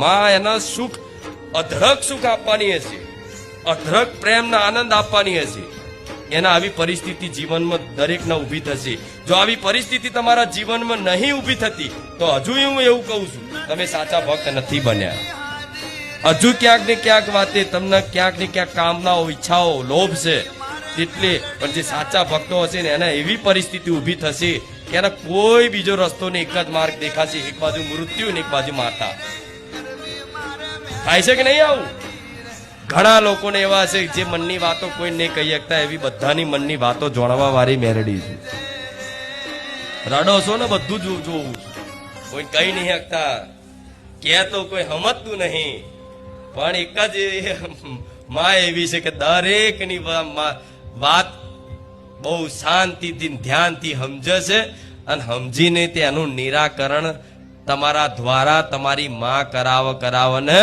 માં એના સુખ અઢળક સુખ આપવાની હશે, અઢળક પ્રેમના આનંદ આપવાની હશે. એના આવી પરિસ્થિતિ જીવનમાં દરેકને ઊભી થશે. જો આવી પરિસ્થિતિ તમારા જીવનમાં નહીં ઊભી થતી તો હજુ હું એવું કહું છું, તમે સાચા ભક્ત નથી બન્યા. હજુ ક્યાંક ને ક્યાંક વાતે તમને ક્યાંક ને ક્યાંક કામનાઓ, ઈચ્છાઓ, લોભ છે. એટલે પણ જે સાચા ભક્તો હશે ને એને એવી પરિસ્થિતિ ઊભી થશે કે એને કોઈ બીજો રસ્તો ને એક જ માર્ગ દેખાશે, એક બાજુ મૃત્યુ ને એક બાજુ માતા. થાય છે કે નહીં આવું? ઘણા લોકોને એવા છે જે મનની વાતો કોઈ નહીં કહી શકતા, એવી બધાની મનની વાતો જાણવા વાળી મેરડી છે. રડો છો ને બધું જોવું, કોઈ કહી નહીં શકતા, કે તો કોઈ સમજતું નહીં. પણ એક જ માં એવી છે કે દરેકની વાત બહુ શાંતિથી ધ્યાનથી સમજે છે અને સમજીને તેનું નિરાકરણ તમારા દ્વારા તમારી માં કરાવ ને